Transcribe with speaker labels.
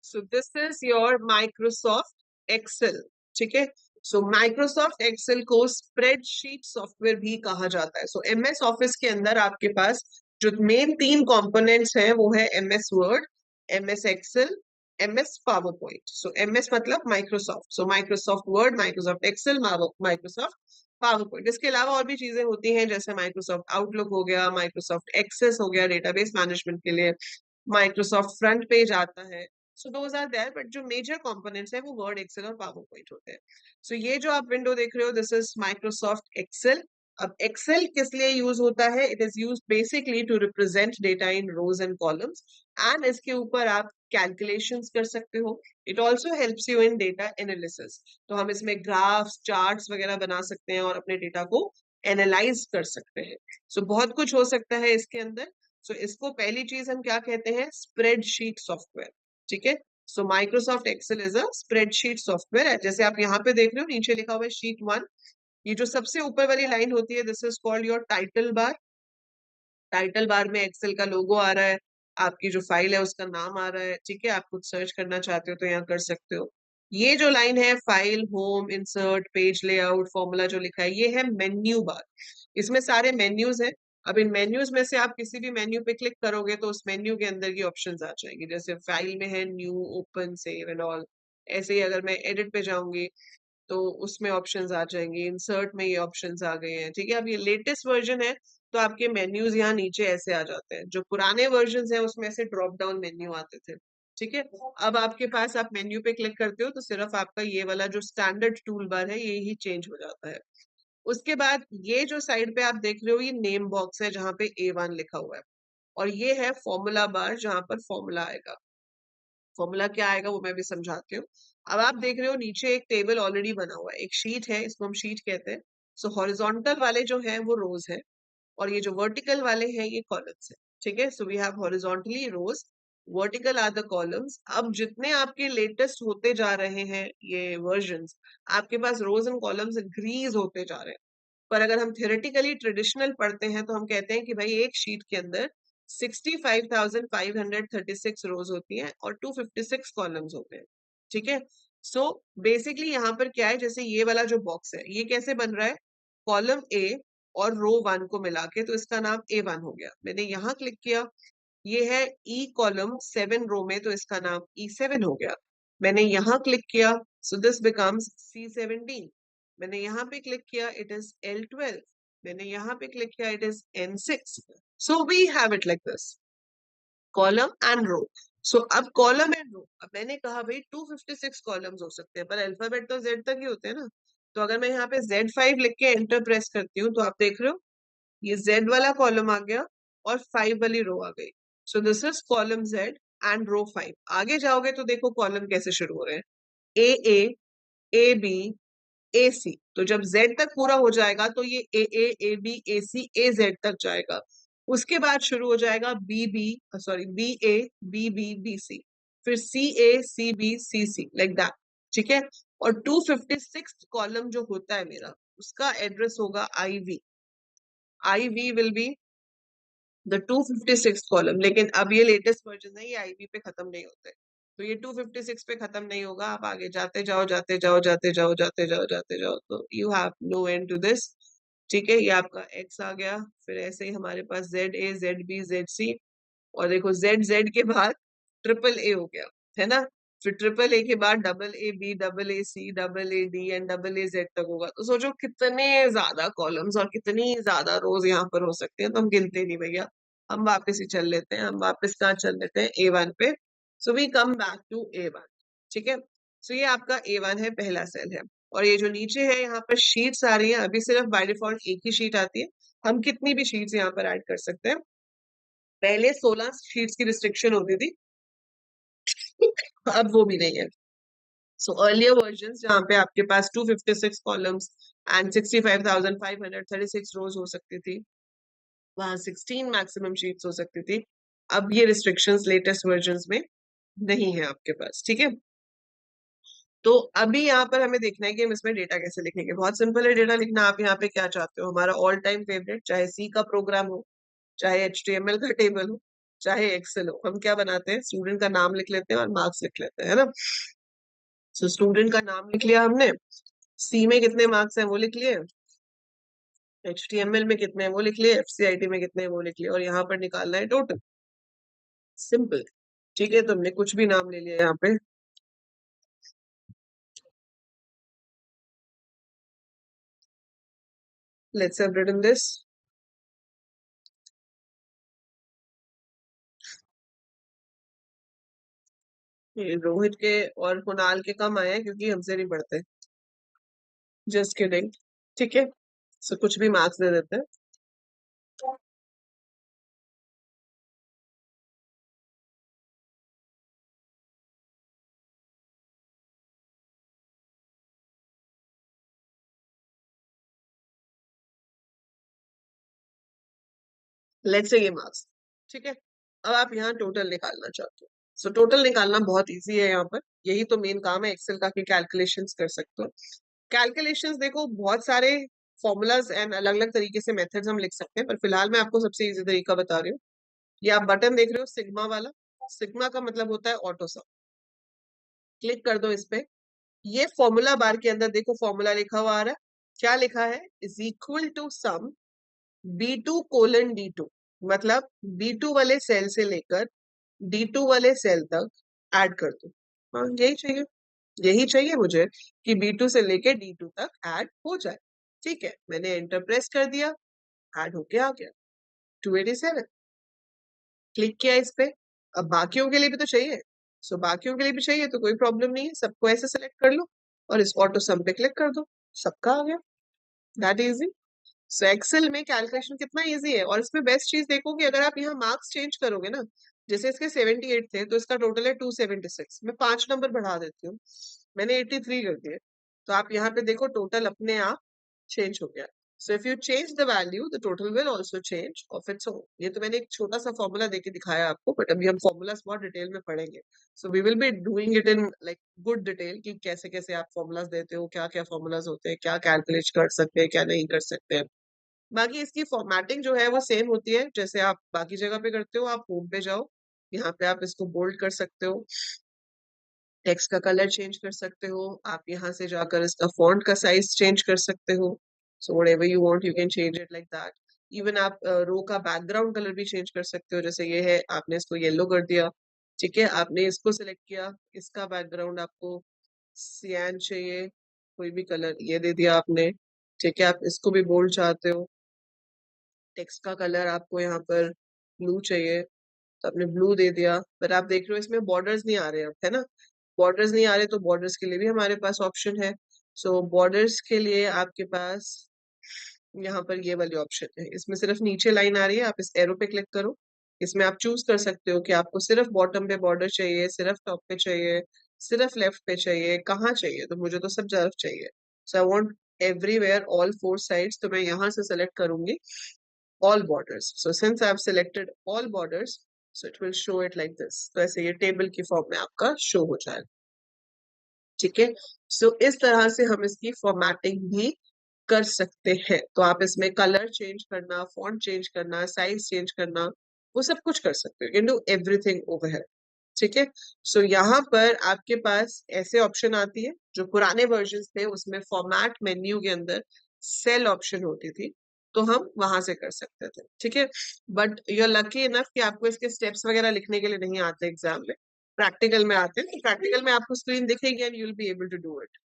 Speaker 1: So this is your Microsoft Excel, ठीक है। So Microsoft Excel को स्प्रेडशीट सॉफ्टवेयर भी कहा जाता है। सो एमएस ऑफिस के अंदर आपके पास जो मेन तीन कंपोनेंट्स हैं वो है MS Word, MS Excel, MS PowerPoint. So MS मतलब Microsoft, so Microsoft Word, Microsoft Excel, Microsoft PowerPoint. इसके अलावा और भी चीजें होती हैं जैसे माइक्रोसॉफ्ट आउटलुक हो गया, माइक्रोसॉफ्ट एक्सेस हो गया डेटाबेस मैनेजमेंट के लिए, माइक्रोसॉफ्ट फ्रंट पेज आता है। So those are there, but जो मेजर कंपोनेंट्स है वो वर्ड, एक्सेल और पावर पॉइंट होते हैं। सो ये जो आप विंडो देख रहे हो दिस इज माइक्रोसॉफ्ट एक्सेल। अब एक्सेल किस लिए यूज होता है? It is use basically to represent data in rows and columns, and इसके ऊपर आप कैलकुलेशंस कर सकते हो। It also helps you in data analysis. तो हम इसमें ग्राफ्स, चार्ट्स वगैरह बना सकते हैं और अपने डेटा को एनालाइज कर सकते हैं। सो बहुत कुछ हो सकता है इसके अंदर। सो इसको पहली चीज हम क्या कहते हैं? स्प्रेडशीट सॉफ्टवेयर, ठीक है। So Microsoft Excel is a spreadsheet software. जैसे आप यहाँ पे देख रहे हो नीचे लिखा हुआ है शीट 1। ये जो सबसे ऊपर वाली लाइन होती है this is called your title bar. Title bar में एक्सेल का लोगो आ रहा है, आपकी जो फाइल है उसका नाम आ रहा है, ठीक है। आप कुछ सर्च करना चाहते हो तो यहाँ कर सकते हो। ये जो लाइन है file, home, insert, page layout, formula जो लिखा है ये है मेन्यू बार। इसमें सारे मेन्यूज हैं। अब इन मेन्यूज में से आप किसी भी मेन्यू पे क्लिक करोगे तो उस मेन्यू के अंदर की ऑप्शंस आ जाएंगे। जैसे फाइल में है new, open, save and all. ऐसे ही अगर मैं एडिट पे जाऊंगी तो उसमें ऑप्शंस आ जाएंगे, इंसर्ट में ये ऑप्शंस आ गए हैं, ठीक है। अब ये लेटेस्ट वर्जन है तो आपके मेन्यूज यहाँ नीचे ऐसे आ जाते हैं। जो पुराने वर्जन हैं उसमें से ड्रॉप डाउन मेन्यू आते थे, ठीक है। अब आपके पास आप मेन्यू पे क्लिक करते हो तो सिर्फ आपका ये वाला जो स्टैंडर्ड टूल बार है ये ही चेंज हो जाता है। उसके बाद ये जो साइड पे आप देख रहे हो ये नेम बॉक्स है जहाँ पे A1 लिखा हुआ है, और ये है फॉर्मूला बार जहाँ पर फॉर्मूला आएगा। फॉर्मूला क्या आएगा वो मैं भी समझाती हूँ। अब आप देख रहे हो नीचे एक टेबल ऑलरेडी बना हुआ है, एक शीट है, इसको हम शीट कहते हैं। सो हॉरिजॉन्टल वाले जो हैं वो रोज है, और ये जो वर्टिकल वाले हैं ये कॉलम्स है, ठीक है। So we have horizontally rows, vertical are the columns. अब जितने आपके लेटेस्ट होते जा रहे हैं ये वर्जन्स, आपके पास रोज एंड कॉलम्स इंक्रीज होते जा रहे हैं। पर अगर हम थियोरेटिकली ट्रेडिशनल पढ़ते हैं तो हम कहते हैं कि भाई एक शीट के अंदर 65,536 रोज होती हैं और 256 कॉलम्स होते हैं, ठीक है। सो बेसिकली यहाँ पर क्या है, जैसे ये वाला जो बॉक्स है ये कैसे बन रहा है? कॉलम ए और रो 1 को मिला के, तो इसका नाम A1 हो गया। मैंने यहाँ क्लिक किया, ये है ई कॉलम 7 रो में, तो इसका नाम E7 हो गया। मैंने यहाँ क्लिक किया, सो दिस बिकम्स C17। मैंने यहाँ पे क्लिक किया, इट इज L12। मैंने यहाँ पे क्लिक किया, it is N6। So we have it like this, column and row. So अब कॉलम एंड रो, अब मैंने कहा भाई 256 कॉलम्स हो सकते हैं, पर अल्फाबेट तो Z तक ही होते हैं ना। तो अगर मैं यहाँ पे Z5 लिख के एंटर प्रेस करती हूँ तो आप देख रहे हो ये Z वाला कॉलम आ गया और 5 वाली रो आ गई। So this is column Z and row 5। आगे जाओगे तो देखो कॉलम कैसे शुरू हो रहे हैं, A, AB, AC। तो जब Z तक पूरा हो जाएगा तो ये AA, AB, AC, AZ तक जाएगा। उसके बाद शुरू हो जाएगा BB, sorry BA, BB, BC, फिर CA, CB, CC, like that, ठीक है। और 256 कॉलम जो होता है मेरा उसका एड्रेस होगा IV। IV will be the 256 column. लेकिन अब ये लेटेस्ट वर्जन है, ये IV पे खत्म नहीं होते, तो ये 256 पे खत्म नहीं होगा। आप आगे जाते जाओ, जाते जाओ, जाते जाओ, जाते जाओ, जाते जाओ, तो you have no end to this, ठीक है। ये आपका X आ गया, फिर ऐसे ही हमारे पास ZA, ZB, ZC, और देखो ZZ के बाद AAA हो गया, है ना। फिर AAA के बाद AA, B, AA, C, AA, D and AA, Z तक होगा। तो सोचो कितने ज्यादा कॉलम्स और कितनी ज्यादा रोज यहाँ पर हो सकते हैं, तो हम गिनते नहीं भैया। हम वापस ही चल लेते हैं, हम वापस कहाँ चल लेते हैं? A1 पे। So we come back to A1, ठीक है। सो ये आपका A1 है, पहला सेल है। और ये जो नीचे है यहाँ पर शीट्स आ रही है, अभी सिर्फ बाय डिफॉल्ट एक ही शीट आती है। हम कितनी भी शीट्स यहाँ पर ऐड कर सकते हैं। पहले 16 शीट्स की रिस्ट्रिक्शन होती थी, अब वो भी नहीं है। सो अर्लियर वर्जन जहाँ पे आपके पास 256 कॉलम्स एंड 65,536 रोज हो सकती थी, वहां 16 मैक्सिमम शीट्स हो सकती थी। अब ये रिस्ट्रिक्शंस लेटेस्ट वर्जन्स में नहीं है आपके पास, ठीक है। तो अभी यहाँ पर हमें देखना है कि हम इसमें डेटा कैसे लिखेंगे। बहुत सिंपल है डेटा लिखना। आप यहाँ पे क्या चाहते हो? हमारा ऑल टाइम फेवरेट, चाहे C का प्रोग्राम हो, चाहे HTML का टेबल हो, चाहे एक्सेल हो, हम क्या बनाते हैं, स्टूडेंट का नाम लिख लेते हैं और मार्क्स लिख लेते हैं, है ना। सो स्टूडेंट का नाम लिख लिया हमने, सी में कितने मार्क्स हैं वो लिख लिए, HTML में कितने हैं वो लिख लिए, FCIT में कितने हैं वो लिख लिए, और यहाँ पर निकालना है टोटल। सिंपल। ठीक है, तुमने कुछ भी नाम ले लिया यहाँ पे। Let's have written this. ये रोहित के और कुणाल के कम आए हैं क्योंकि हमसे नहीं पढ़ते। Just kidding. ठीक है, सो कुछ भी मार्क्स दे देते हैं। लेट्स से ये मार्क्स। ठीक है, अब आप यहाँ टोटल निकालना चाहते हो। सो टोटल निकालना बहुत इजी है यहाँ पर, यही तो मेन काम है एक्सेल का कि कैलकुलेशंस कर सकते हो। कैलकुलेशंस देखो बहुत सारे फॉर्मूलाज एंड अलग अलग तरीके से मेथड्स हम लिख सकते हैं, पर फिलहाल मैं आपको सबसे इजी तरीका बता रही हूँ। ये आप बटन देख रहे हो सिग्मा वाला, सिग्मा का मतलब होता है ऑटो सम। क्लिक कर दो इस पे। ये फॉर्मूला बार के अंदर देखो फॉर्मूला लिखा हुआ आ रहा है, क्या लिखा है, is equal to some B2:D2, मतलब B2 वाले सेल से लेकर D2 वाले सेल तक ऐड कर दो। हाँ, यही चाहिए, यही चाहिए मुझे कि B2 से लेके D2 तक ऐड हो जाए। ठीक है, मैंने एंटर प्रेस कर दिया, ऐड होके आ गया 287। क्लिक किया इस पे। अब बाकियों के लिए भी तो चाहिए, सो बाकियों के लिए भी चाहिए तो कोई प्रॉब्लम नहीं है, सबको ऐसे सेलेक्ट कर लो और इस ऑटो सम पे क्लिक कर दो, सबका आ गया। That easy. सो एक्सेल में कैलकुलेशन कितना इजी है, और इसमें बेस्ट चीज देखो कि अगर आप यहाँ मार्क्स चेंज करोगे ना, जैसे इसके 78 थे तो इसका टोटल है 276, मैं 5 नंबर बढ़ा देती हूँ, मैंने 83 कर दिए, तो आप यहाँ पे देखो टोटल अपने आप चेंज हो गया। So if you change the value the total will also change of its own. ये तो मैंने एक छोटा सा फॉर्मूला देके दिखाया आपको, बट अभी हम फॉर्मूलाज बहुत डिटेल में पढ़ेंगे। So we will be doing it in like good detail कि कैसे कैसे आप फॉर्मूलाज देते हो, क्या क्या फॉर्मूलाज होते हैं, क्या कैलकुलेट कर सकते हैं, क्या नहीं कर सकते हैं। बाकी इसकी फॉर्मेटिंग जो है वो सेम होती है जैसे आप बाकी जगह पे करते हो। आप होम पे जाओ, यहाँ पे आप इसको बोल्ड कर सकते हो, टेक्स्ट का कलर चेंज कर सकते हो, आप यहाँ से जाकर इसका फॉन्ट का साइज चेंज कर सकते हो। So whatever you want you can change it like that. Even आप रो का बैकग्राउंड कलर भी चेंज कर सकते हो, जैसे ये है आपने इसको येलो कर दिया, ठीक है, आपने इसको सिलेक्ट किया, इसका बैकग्राउंड आपको सियान चाहिए, कोई भी कलर ये दे दिया आपने, ठीक है, आप इसको भी बोल्ड चाहते हो, टेक्स्ट का कलर आपको यहाँ पर ब्लू चाहिए तो आपने ब्लू दे दिया, पर आप देख रहे हो इसमें बॉर्डर्स नहीं आ रहे अब, है ना। बॉर्डर्स नहीं आ रहे तो बॉर्डर्स के लिए भी हमारे पास ऑप्शन है। सो बॉर्डर्स के लिए आपके पास यहाँ पर ये वाली ऑप्शन है, इसमें सिर्फ नीचे लाइन आ रही है, आप इस एरो पे क्लिक करो, इसमें आप चूज कर सकते हो कि आपको सिर्फ बॉटम पे बॉर्डर चाहिए, सिर्फ टॉप पे चाहिए, सिर्फ लेफ्ट पे चाहिए, कहाँ चाहिए, तो मुझे तो सब तरफ चाहिए। So I want everywhere all 4 sides, तो मैं यहाँ से सेलेक्ट करूंगी all borders. So since I've selected all borders, so it will show it like this. तो ऐसे ये टेबल की फॉर्म में आपका शो हो जाएगा। ठीक है, सो इस तरह से हम इसकी फॉर्मेटिंग भी कर सकते हैं। तो आप इसमें कलर चेंज करना, फॉन्ट चेंज करना, साइज चेंज करना, वो सब कुछ कर सकते हो, can do everything over here. ठीक है, सो यहाँ पर आपके पास ऐसे ऑप्शन आती है, जो पुराने वर्जन थे उसमें फॉर्मेट मेन्यू के अंदर सेल ऑप्शन होती थी, तो हम वहां से कर सकते थे। ठीक है, but you are lucky enough कि आपको इसके स्टेप्स वगैरह लिखने के लिए नहीं आते एग्जाम में, प्रैक्टिकल में आते हैं, तो प्रैक्टिकल में आपको स्क्रीन दिखेगी and you will be able to do it.